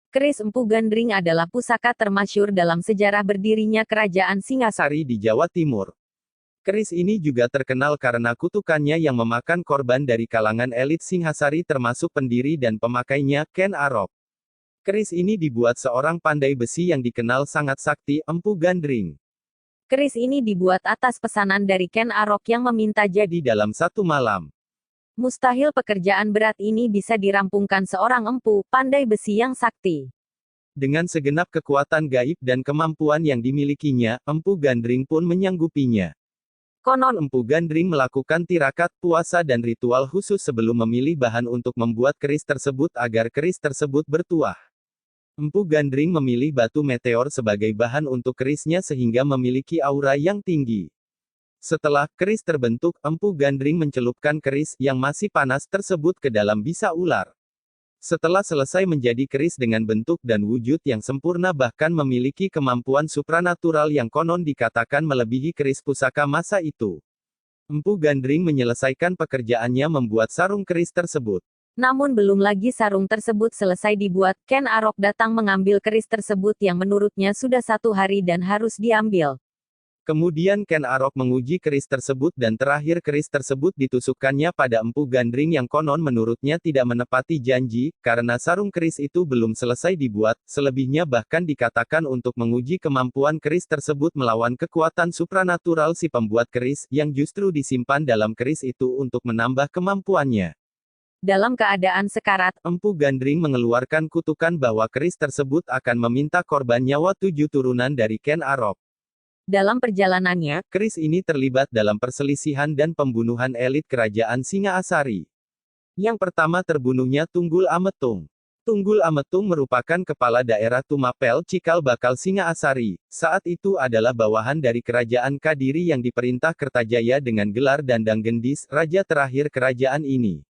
Keris Empu Gandring adalah pusaka termasyhur dalam sejarah berdirinya Kerajaan Singasari di Jawa Timur. Keris ini juga terkenal karena kutukannya yang memakan korban dari kalangan elit Singhasari termasuk pendiri dan pemakainya, Ken Arok. Keris ini dibuat seorang pandai besi yang dikenal sangat sakti, Empu Gandring. Keris ini dibuat atas pesanan dari Ken Arok yang meminta jadi dalam satu malam. Mustahil pekerjaan berat ini bisa dirampungkan seorang empu, pandai besi yang sakti. Dengan segenap kekuatan gaib dan kemampuan yang dimilikinya, Empu Gandring pun menyanggupinya. Konon Empu Gandring melakukan tirakat, puasa dan ritual khusus sebelum memilih bahan untuk membuat keris tersebut agar keris tersebut bertuah. Empu Gandring memilih batu meteor sebagai bahan untuk kerisnya sehingga memiliki aura yang tinggi. Setelah keris terbentuk, Empu Gandring mencelupkan keris yang masih panas tersebut ke dalam bisa ular. Setelah selesai menjadi keris dengan bentuk dan wujud yang sempurna bahkan memiliki kemampuan supranatural yang konon dikatakan melebihi keris pusaka masa itu. Empu Gandring menyelesaikan pekerjaannya membuat sarung keris tersebut. Namun belum lagi sarung tersebut selesai dibuat, Ken Arok datang mengambil keris tersebut yang menurutnya sudah 1 hari dan harus diambil. Kemudian Ken Arok menguji keris tersebut dan terakhir keris tersebut ditusukkannya pada Empu Gandring yang konon menurutnya tidak menepati janji, karena sarung keris itu belum selesai dibuat, selebihnya bahkan dikatakan untuk menguji kemampuan keris tersebut melawan kekuatan supranatural si pembuat keris, yang justru disimpan dalam keris itu untuk menambah kemampuannya. Dalam keadaan sekarat, Empu Gandring mengeluarkan kutukan bahwa keris tersebut akan meminta korban nyawa 7 turunan dari Ken Arok. Dalam perjalanannya, keris ini terlibat dalam perselisihan dan pembunuhan elit kerajaan Singasari. Yang pertama terbunuhnya Tunggul Ametung. Tunggul Ametung merupakan kepala daerah Tumapel Cikal Bakal Singasari, saat itu adalah bawahan dari kerajaan Kadiri yang diperintah Kertajaya dengan gelar Dandang Gendis, raja terakhir kerajaan ini.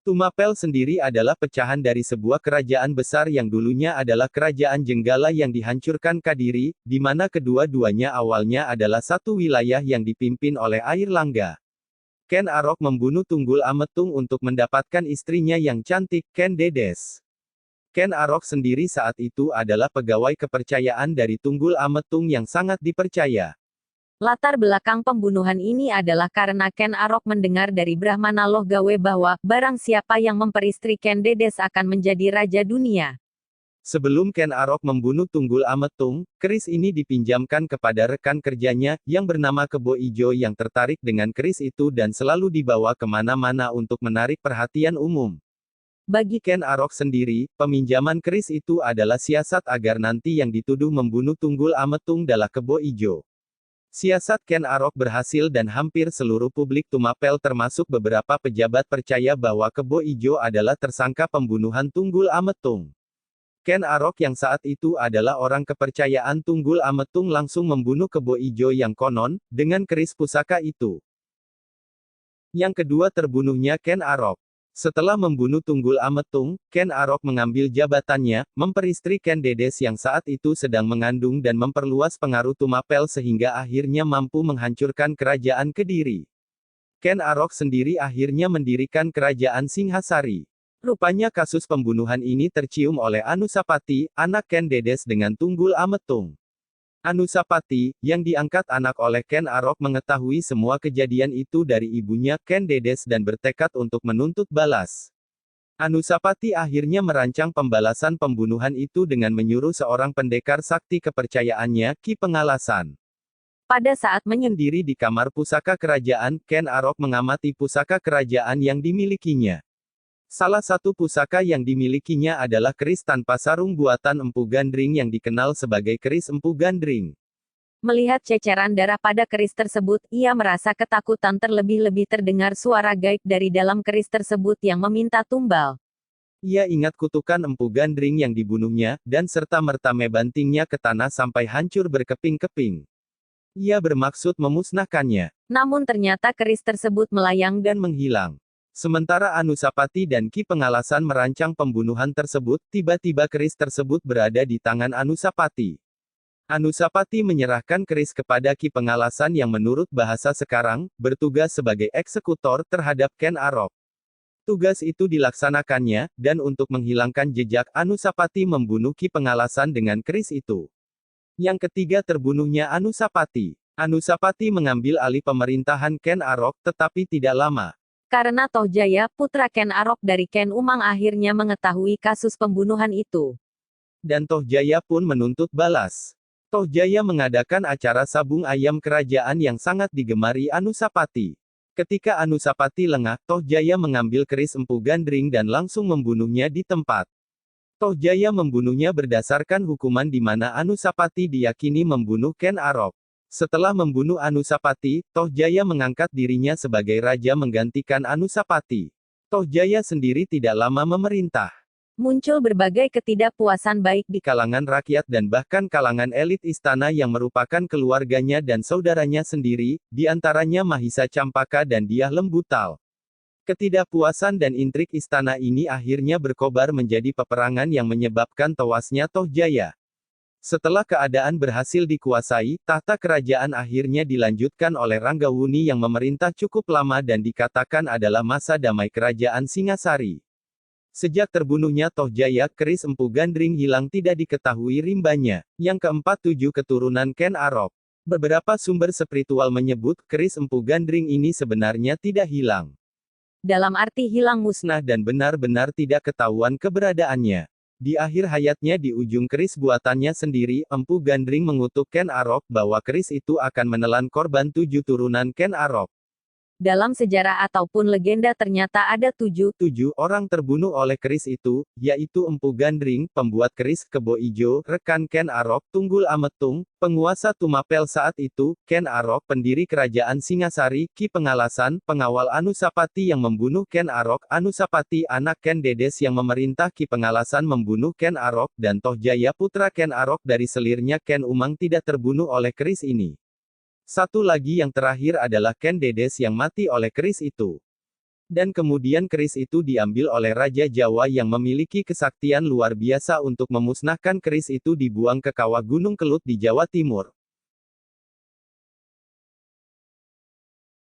Tumapel sendiri adalah pecahan dari sebuah kerajaan besar yang dulunya adalah kerajaan Jenggala yang dihancurkan Kadiri, di mana kedua-duanya awalnya adalah satu wilayah yang dipimpin oleh Airlangga. Ken Arok membunuh Tunggul Ametung untuk mendapatkan istrinya yang cantik, Ken Dedes. Ken Arok sendiri saat itu adalah pegawai kepercayaan dari Tunggul Ametung yang sangat dipercaya. Latar belakang pembunuhan ini adalah karena Ken Arok mendengar dari Brahmana Loh Gawe bahwa, barang siapa yang memperistri Ken Dedes akan menjadi raja dunia. Sebelum Ken Arok membunuh Tunggul Ametung, keris ini dipinjamkan kepada rekan kerjanya, yang bernama Kebo Ijo yang tertarik dengan keris itu dan selalu dibawa kemana-mana untuk menarik perhatian umum. Bagi Ken Arok sendiri, peminjaman keris itu adalah siasat agar nanti yang dituduh membunuh Tunggul Ametung adalah Kebo Ijo. Siasat Ken Arok berhasil dan hampir seluruh publik Tumapel termasuk beberapa pejabat percaya bahwa Kebo Ijo adalah tersangka pembunuhan Tunggul Ametung. Ken Arok yang saat itu adalah orang kepercayaan Tunggul Ametung langsung membunuh Kebo Ijo yang konon, dengan keris pusaka itu. Yang kedua terbunuhnya Ken Arok. Setelah membunuh Tunggul Ametung, Ken Arok mengambil jabatannya, memperistri Ken Dedes yang saat itu sedang mengandung dan memperluas pengaruh Tumapel sehingga akhirnya mampu menghancurkan kerajaan Kediri. Ken Arok sendiri akhirnya mendirikan kerajaan Singhasari. Rupanya kasus pembunuhan ini tercium oleh Anusapati, anak Ken Dedes dengan Tunggul Ametung. Anusapati, yang diangkat anak oleh Ken Arok mengetahui semua kejadian itu dari ibunya, Ken Dedes dan bertekad untuk menuntut balas. Anusapati akhirnya merancang pembalasan pembunuhan itu dengan menyuruh seorang pendekar sakti kepercayaannya, Ki Pengalasan. Pada saat menyendiri di kamar pusaka kerajaan, Ken Arok mengamati pusaka kerajaan yang dimilikinya. Salah satu pusaka yang dimilikinya adalah keris tanpa sarung buatan Empu Gandring yang dikenal sebagai keris Empu Gandring. Melihat ceceran darah pada keris tersebut, ia merasa ketakutan terlebih-lebih terdengar suara gaib dari dalam keris tersebut yang meminta tumbal. Ia ingat kutukan Empu Gandring yang dibunuhnya, dan serta-merta mebantingnya ke tanah sampai hancur berkeping-keping. Ia bermaksud memusnahkannya. Namun ternyata keris tersebut melayang dan menghilang. Sementara Anusapati dan Ki Pengalasan merancang pembunuhan tersebut, tiba-tiba keris tersebut berada di tangan Anusapati. Anusapati menyerahkan keris kepada Ki Pengalasan yang menurut bahasa sekarang, bertugas sebagai eksekutor terhadap Ken Arok. Tugas itu dilaksanakannya, dan untuk menghilangkan jejak, Anusapati membunuh Ki Pengalasan dengan keris itu. Yang ketiga terbunuhnya Anusapati. Anusapati mengambil alih pemerintahan Ken Arok, tetapi tidak lama. Karena Tohjaya, putra Ken Arok dari Ken Umang akhirnya mengetahui kasus pembunuhan itu. Dan Tohjaya pun menuntut balas. Tohjaya mengadakan acara sabung ayam kerajaan yang sangat digemari Anusapati. Ketika Anusapati lengah, Tohjaya mengambil keris Empu Gandring dan langsung membunuhnya di tempat. Tohjaya membunuhnya berdasarkan hukuman di mana Anusapati diyakini membunuh Ken Arok. Setelah membunuh Anusapati, Tohjaya mengangkat dirinya sebagai raja menggantikan Anusapati. Tohjaya sendiri tidak lama memerintah. Muncul berbagai ketidakpuasan baik di Kalangan rakyat dan bahkan kalangan elit istana yang merupakan keluarganya dan saudaranya sendiri, di antaranya Mahisa Campaka dan Dyah Lembutal. Ketidakpuasan dan intrik istana ini akhirnya berkobar menjadi peperangan yang menyebabkan tewasnya Tohjaya. Setelah keadaan berhasil dikuasai, tahta kerajaan akhirnya dilanjutkan oleh Ranggawuni yang memerintah cukup lama dan dikatakan adalah masa damai kerajaan Singasari. Sejak terbunuhnya Tohjaya, keris Empu Gandring hilang tidak diketahui rimbanya. Yang keempat, 7 keturunan Ken Arok. Beberapa sumber spiritual menyebut, keris Empu Gandring ini sebenarnya tidak hilang. dalam arti hilang musnah. Musnah dan benar-benar tidak ketahuan keberadaannya. Di akhir hayatnya di ujung keris buatannya sendiri, Empu Gandring mengutuk Ken Arok bahwa keris itu akan menelan korban 7 turunan Ken Arok. Dalam sejarah ataupun legenda ternyata ada 7 orang terbunuh oleh keris itu, yaitu Empu Gandring, pembuat keris Kebo Ijo, rekan Ken Arok, Tunggul Ametung, penguasa Tumapel saat itu, Ken Arok, pendiri kerajaan Singasari, Ki Pengalasan, pengawal Anusapati yang membunuh Ken Arok, Anusapati anak Ken Dedes yang memerintah Ki Pengalasan membunuh Ken Arok, dan Tohjaya putra Ken Arok dari selirnya Ken Umang tidak terbunuh oleh keris ini. Satu lagi yang terakhir adalah Ken Dedes yang mati oleh keris itu. Dan kemudian keris itu diambil oleh Raja Jawa yang memiliki kesaktian luar biasa untuk memusnahkan keris itu dibuang ke kawah Gunung Kelut di Jawa Timur.